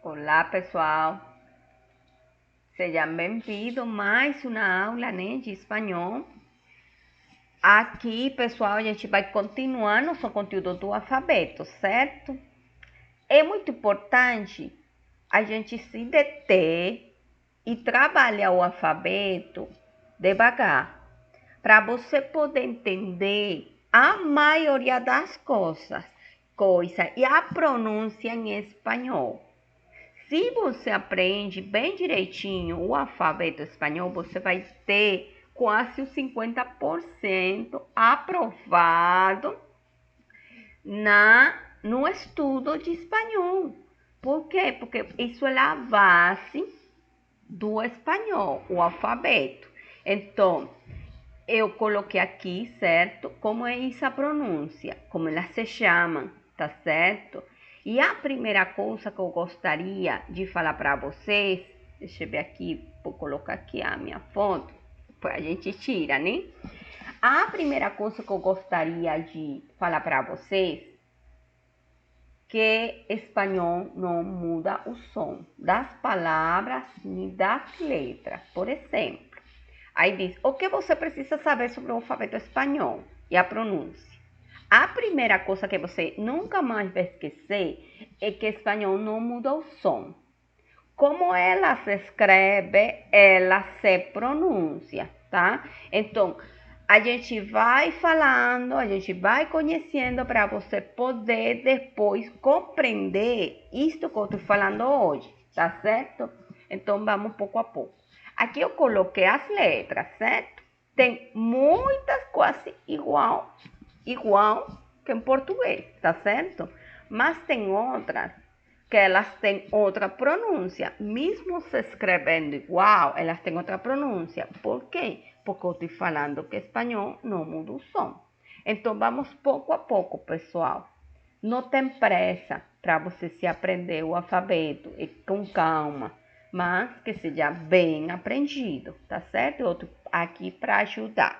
Olá, pessoal. Sejam bem-vindos a mais uma aula, de espanhol. Aqui, pessoal, a gente vai continuar nosso conteúdo do alfabeto, certo? É muito importante a gente se deter e trabalhar o alfabeto devagar, para você poder entender a maioria das coisas e a pronúncia em espanhol. Se você aprende bem direitinho o alfabeto espanhol, você vai ter quase o 50% aprovado no estudo de espanhol. Por quê? Porque isso é a base do espanhol, o alfabeto. Então, eu coloquei aqui, certo? Como é essa pronúncia, como elas se chamam, tá certo? E a primeira coisa que eu gostaria de falar para vocês, deixa eu ver aqui, vou colocar aqui a minha foto, depois a gente tira, né? A primeira coisa que eu gostaria de falar para vocês que espanhol não muda o som das palavras nem das letras. Por exemplo, aí diz, o que você precisa saber sobre o alfabeto espanhol e a pronúncia? A primeira coisa que você nunca mais vai esquecer é que espanhol não muda o som. Como ela se escreve, ela se pronuncia, tá? Então, a gente vai falando, a gente vai conhecendo para você poder depois compreender isto que eu estou falando hoje, tá certo? Então, vamos pouco a pouco. Aqui eu coloquei as letras, certo? Tem muitas quase igual que em português, tá certo? Mas tem outras que elas têm outra pronúncia. Mesmo se escrevendo igual, elas têm outra pronúncia. Por quê? Porque eu estou falando que espanhol não muda o som. Então, vamos pouco a pouco, pessoal. Não tem pressa para você se aprender o alfabeto e com calma, mas que seja bem aprendido, tá certo? Eu estou aqui para ajudar.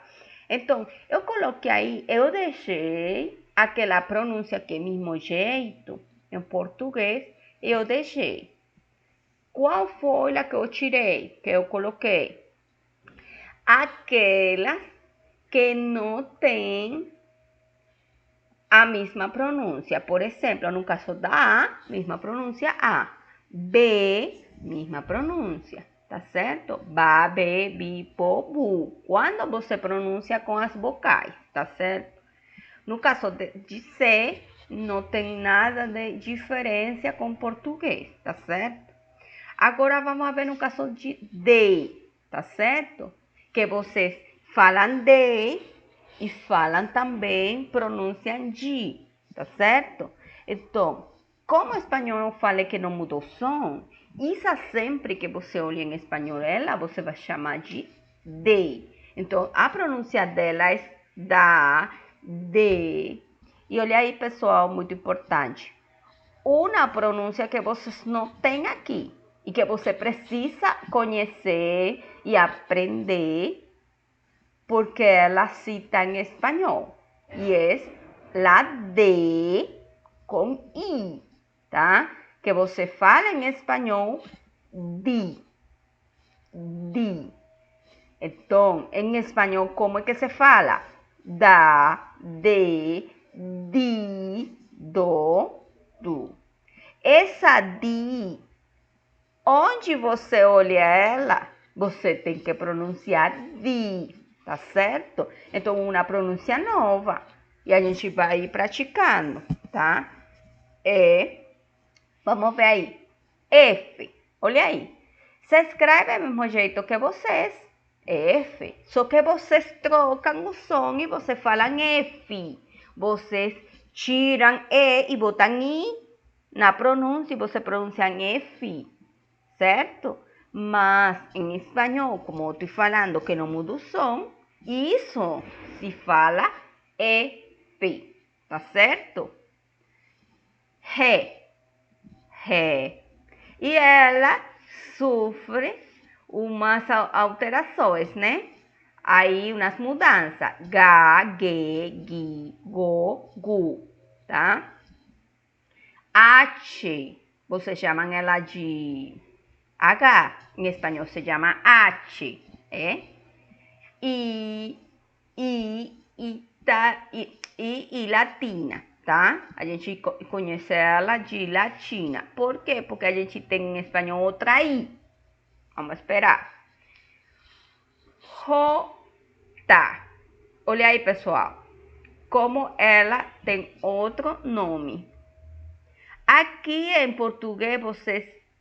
Então, eu coloquei aí, eu deixei aquela pronúncia que é mesmo jeito em português, eu deixei. Qual foi a que eu tirei, que eu coloquei? Aquelas que não tem a mesma pronúncia. Por exemplo, no caso da A, mesma pronúncia A. B, mesma pronúncia. Tá certo? Ba, be, bi, po, bu. Quando você pronuncia com as vocais, tá certo? No caso de C, não tem nada de diferença com português, tá certo? Agora vamos ver no caso de D, tá certo? Que vocês falam D e falam também, pronunciam G, tá certo? Então, como o espanhol eu falei que não mudou o som, isso sempre que você olha em espanhol ela, você vai chamar de D. Então, a pronúncia dela é da, D. E olha aí, pessoal, muito importante. Uma pronúncia que vocês não têm aqui e que você precisa conhecer e aprender porque ela cita em espanhol. E é la D com I, tá? Que você fala em espanhol di, di. Então, em espanhol, como é que se fala? Da, de, di, do, du. Essa di, onde você olha ela, você tem que pronunciar di, tá certo? Então, uma pronúncia nova. E a gente vai praticando, tá? Vamos ver aí. F, olha aí. Se escreve do mesmo jeito que vocês. F. Só que vocês trocam o som e vocês falam F. Vocês tiram E e botam I na pronúncia e você pronuncia F, certo? Mas em espanhol, como eu estou falando que não muda o som, isso se fala F, tá certo? G, G. E ela sofre umas alterações, né? Aí umas mudanças. Ga, ge, gi, go, gu, tá? H, vocês chamam ela de H, em espanhol se chama H, e latina, tá? A gente conhece ela de latina. Por quê? Porque a gente tem em espanhol outra I. Vamos esperar. Jota. Olha aí, pessoal. Como ela tem outro nome. Aqui em português,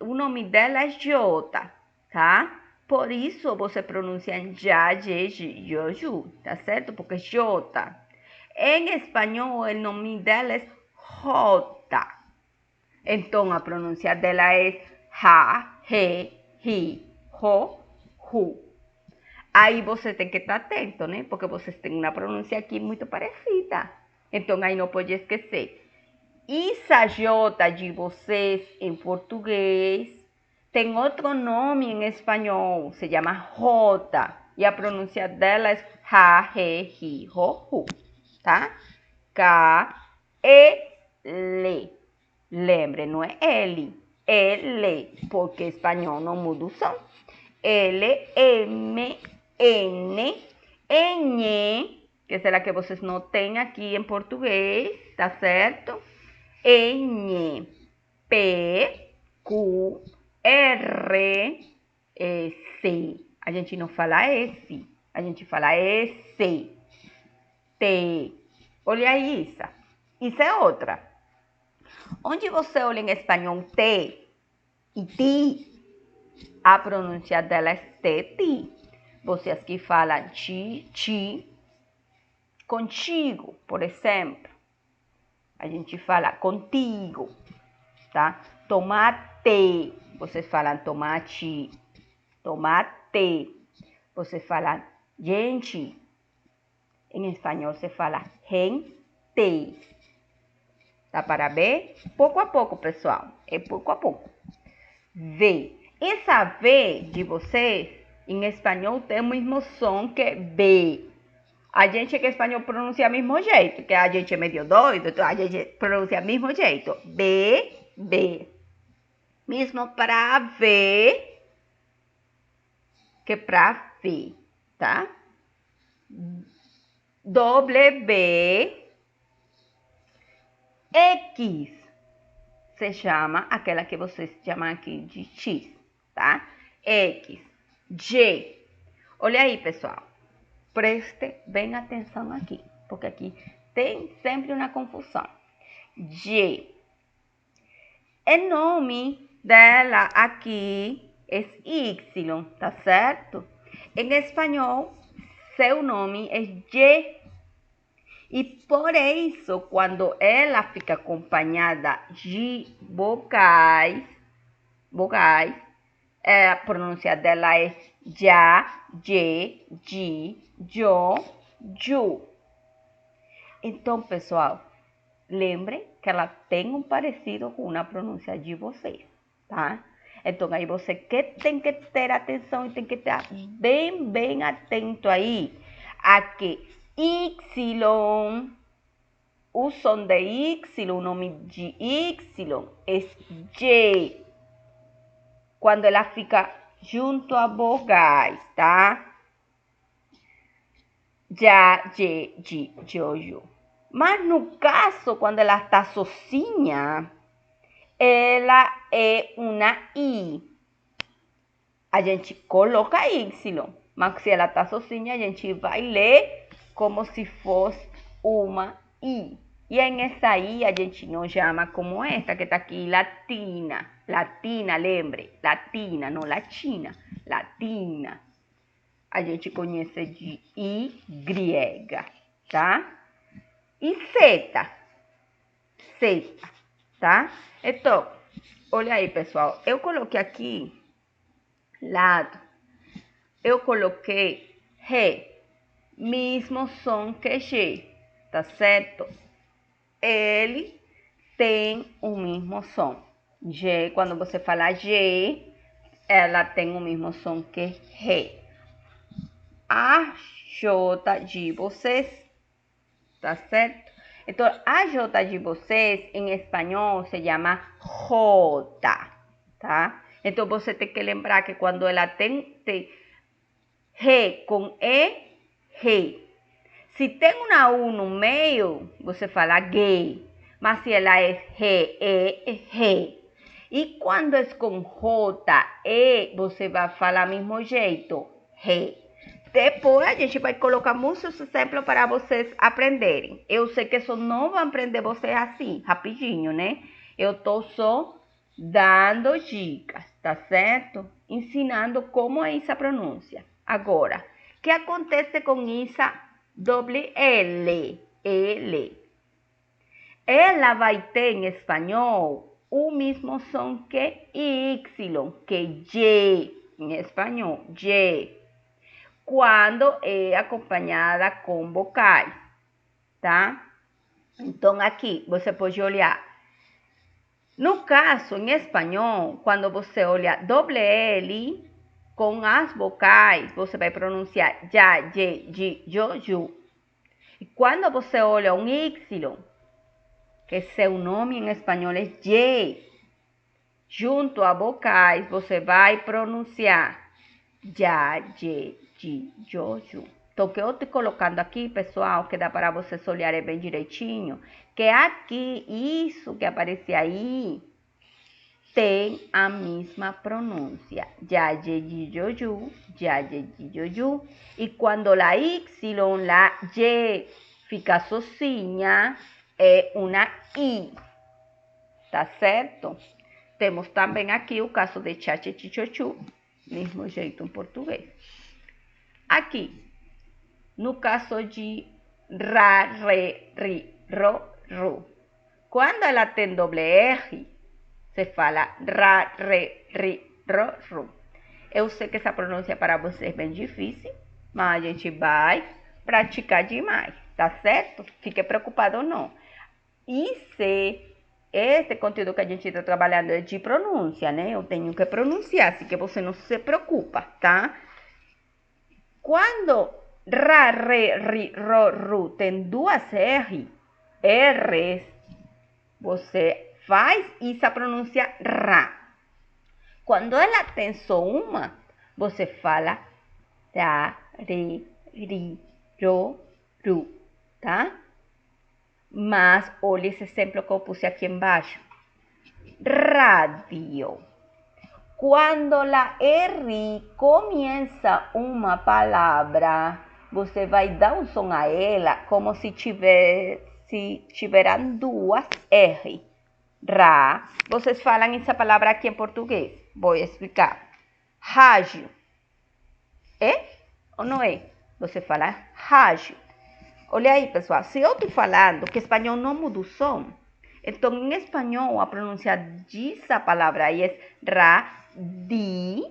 o nome dela é Jota, tá? Por isso você pronuncia já, Joju, tá certo? Porque Jota. Em espanhol, o nome dela é Jota. Então, a pronúncia dela é ja, he, hi, ho, hu. Aí você tem que estar atento, né? Porque vocês têm uma pronúncia aqui muito parecida. Então, aí não pode esquecer. Essa J de vocês em português tem outro nome em espanhol, se chama J. E a pronúncia dela é ja, he, hi, ho, hu, tá? K, E, L. Lembre, não é L, é L, porque espanhol não muda o som. L, M, N, N, que será que vocês não têm aqui em português, tá certo? N, P, Q, R, S. A gente não fala S, a gente fala S. T. Olha isso. Isso é outra. Onde você olha em espanhol T e ti, a pronúncia dela é T-ti. Vocês que falam ti, contigo, por exemplo. A gente fala contigo, tá? Tomate, vocês falam tomate. Tomate, vocês falam gente. Em espanhol se fala gente. Dá para ver? Pouco a pouco, pessoal. É pouco a pouco. V. Essa V de vocês, em espanhol, tem o mesmo som que B. A gente que espanhol pronuncia do mesmo jeito, que a gente é meio doido, então a gente pronuncia do mesmo jeito. B, B. Mesmo para V que para V, tá? W, X. Se chama aquela que vocês chamam aqui de X, tá? X. G. Olha aí, pessoal. Preste bem atenção aqui, porque aqui tem sempre uma confusão. G. O nome dela aqui é Y, tá certo? Em espanhol, seu nome é G. E por isso, quando ela fica acompanhada de vogais, a pronúncia dela é já, je, ji, jo, ju. Então, pessoal, lembrem que ela tem um parecido com a pronúncia de vocês, tá? Então, aí você tem que ter atenção e tem que estar bem atento aí a que Y, o som de Y, o nome de Y é J. Quando ela fica junto a vogais, tá? Já, J, Ji, Jojo. Mas no caso, quando ela está sozinha, ela é uma I. A gente coloca Y, mas se ela está sozinha, a gente vai ler como se fosse uma I. E em essa I a gente não chama como esta que está aqui, latina. Latina, lembre, latina, não latina, latina. A gente conhece de Y, tá? E Z, tá? Então, olha aí, pessoal. Eu coloquei aqui lado. Eu coloquei G, mesmo som que G, tá certo? Ele tem o mesmo som. G, quando você fala G, ela tem o mesmo som que G. A J de vocês, tá certo? Então, a J de vocês, em espanhol, se chama J, tá? Então, você tem que lembrar que quando ela tem G com E, G. Se tem uma U no meio, você fala gay. Mas se ela é G, E, é G. E quando é com J, E, você vai falar do mesmo jeito, G. Depois a gente vai colocar muitos exemplos para vocês aprenderem. Eu sei que isso não vai aprender vocês assim, rapidinho, né? Eu tô só dando dicas, tá certo? Ensinando como é essa pronúncia. Agora, o que acontece com essa doble L? L. Ela vai ter em espanhol o mesmo som que Y, que Y em espanhol, Y. Quando é acompanhada com vocais, tá? Então, aqui você pode olhar. No caso, em espanhol, quando você olha doble L, com as vocais, você vai pronunciar já, je, ju. E quando você olha um Y, que seu nome em espanhol é je, junto a vocais, você vai pronunciar já, je, ji, ju. Então, o que eu estou colocando aqui, pessoal, que dá para vocês olharem bem direitinho, que aqui, isso que aparece aí, tem a mesma pronúncia. Já, je, ji, ju, já, je, ji, ju. E quando a Y, la Y, fica sozinha, é uma I. Tá certo? Temos também aqui o caso de cha, che, chi, cho, chu. Mesmo jeito em português. Aqui, no caso de ra, re, ri, ro, ru. Quando ela tem doble R, se fala ra, re, ri, ro, ru. Eu sei que essa pronúncia para vocês é bem difícil, mas a gente vai praticar demais, tá certo? Fique preocupado não. E se esse conteúdo que a gente está trabalhando é de pronúncia, né? Eu tenho que pronunciar, assim que você não se preocupa, tá? Quando ra, re, ri, ro, ru tem duas R's, você faz essa pronúncia ra. Quando ela tem só uma, você fala ra, re, ri, ro, ru, tá? Mas olha esse exemplo que eu puse aqui embaixo. Radio. Quando a R começa uma palavra, você vai dar um som a ela como se tiveram duas R. Ra. Vocês falam essa palavra aqui em português. Vou explicar. Rádio. É ou não é? Você fala rádio. Olha aí, pessoal. Se eu estou falando que espanhol não muda o som, então em espanhol a pronúncia dessa palavra aí é radio. Di.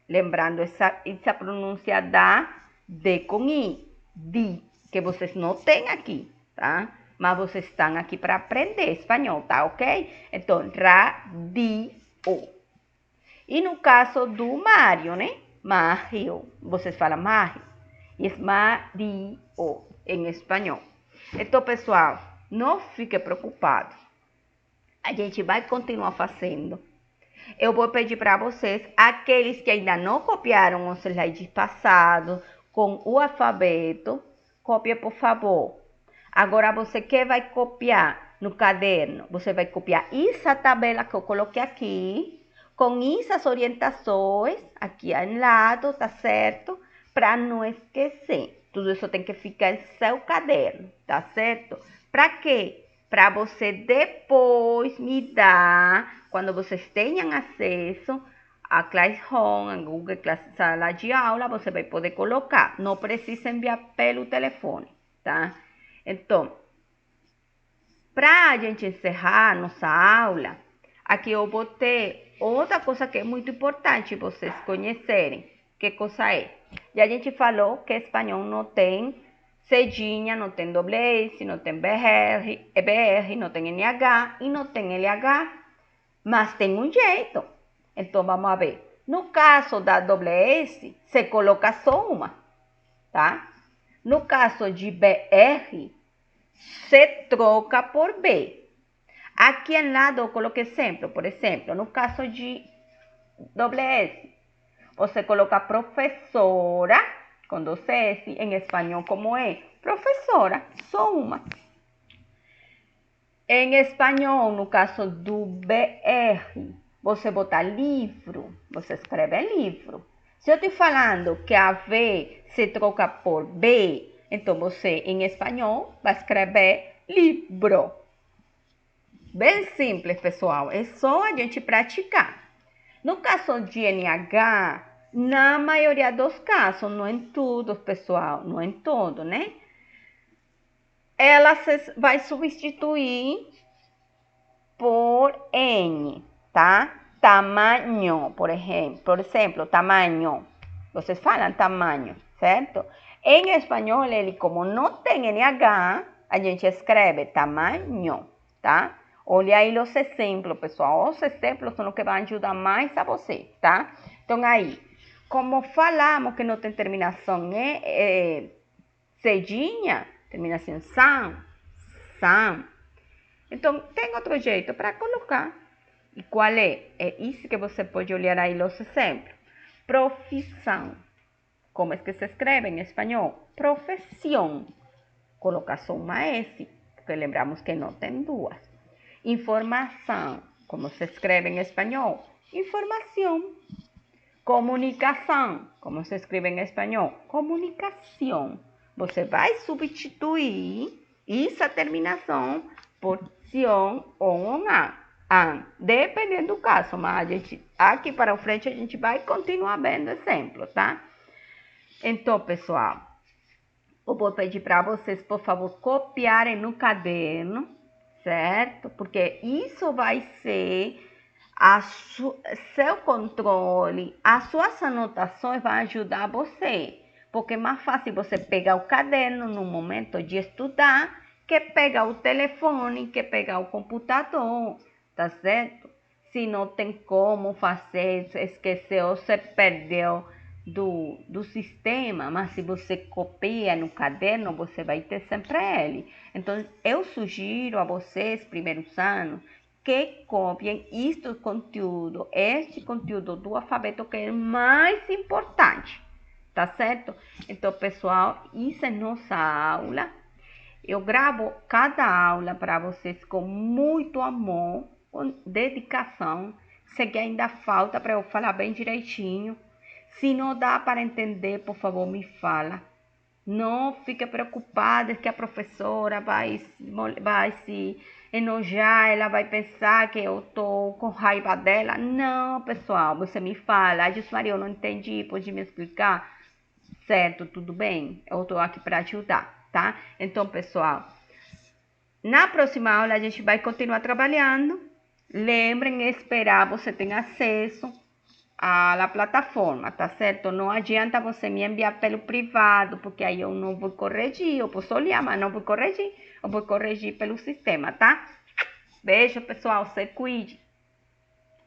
Lembrando essa pronúncia da D com I. Di. Que vocês não têm aqui, tá? Mas vocês estão aqui para aprender espanhol, tá ok? Então, radio. E no caso do Mário, né? Mário. Vocês falam Mário. E é Mario em espanhol. Então, pessoal, não fique preocupado. A gente vai continuar fazendo. Eu vou pedir para vocês, aqueles que ainda não copiaram o slide passado com o alfabeto, copia, por favor. Agora, você que vai copiar no caderno, você vai copiar essa tabela que eu coloquei aqui, com essas orientações aqui ao lado, tá certo? Para não esquecer. Tudo isso tem que ficar em seu caderno, tá certo? Para quê? Para você depois me dar, quando vocês tenham acesso a Classroom, a Google Class, sala de aula, você vai poder colocar. Não precisa enviar pelo telefone, tá? Então, para a gente encerrar nossa aula, aqui eu vou ter outra coisa que é muito importante vocês conhecerem. Que coisa é? E a gente falou que espanhol não tem cedinha, não tem doble S, não tem BR, não tem NH e não tem LH. Mas tem um jeito. Então, vamos ver. No caso da doble S, se coloca só uma, tá? No caso de BR, se troca por B. Aqui ao lado eu coloquei exemplo. Por exemplo, no caso de S, você coloca professora com 2S, em espanhol como é? Professora, só uma. Em espanhol, no caso do BR, você bota livro, você escreve livro. Se eu estou falando que a V se troca por B, então você, em espanhol, vai escrever livro. Bem simples, pessoal. É só a gente praticar. No caso de NH, na maioria dos casos, não em todos, pessoal, não em todo, né? Ela vai substituir por N, tá? Tamanho, por exemplo, tamanho. Vocês falam tamanho, certo? Em espanhol, ele, como não tem NH, a gente escreve tamanho, tá? Olha aí os exemplos, pessoal. Os exemplos são os que vão ajudar mais a você, tá? Então, aí, como falamos que não tem terminação cedinha, terminação são. Então, tem outro jeito para colocar. E qual é? É isso que você pode olhar aí os exemplos. Profissão. Como é que se escreve em espanhol? Profissão. Coloca só uma S, porque lembramos que não tem duas. Informação. Como se escreve em espanhol? Informação. Comunicação. Como se escreve em espanhol? Comunicação. Você vai substituir essa terminação por sion ou an, dependendo do caso, mas a gente, aqui para o frente a gente vai continuar vendo exemplo, tá? Então, pessoal, eu vou pedir para vocês, por favor, copiarem no caderno, certo? Porque isso vai ser seu controle, as suas anotações vão ajudar você. Porque é mais fácil você pegar o caderno no momento de estudar que pegar o telefone, que pegar o computador, tá certo? Se não tem como fazer, esqueceu, você perdeu do sistema, mas se você copia no caderno, você vai ter sempre ele. Então, eu sugiro a vocês, primeiros anos, que copiem este conteúdo do alfabeto que é mais importante, tá certo? Então, pessoal, isso é nossa aula. Eu gravo cada aula para vocês com muito amor, com dedicação. Sei que ainda falta para eu falar bem direitinho. Se não dá para entender, por favor, me fala. Não fique preocupada que a professora vai se enojar, ela vai pensar que eu tô com raiva dela. Não, pessoal, você me fala. Maria, eu não entendi, pode me explicar? Certo, tudo bem? Eu tô aqui para ajudar, tá? Então, pessoal, na próxima aula a gente vai continuar trabalhando. Lembrem esperar você ter acesso à plataforma, tá certo? Não adianta você me enviar pelo privado, porque aí eu não vou corrigir. Eu posso olhar, mas não vou corrigir. Eu vou corrigir pelo sistema, tá? Beijo, pessoal. Se cuide.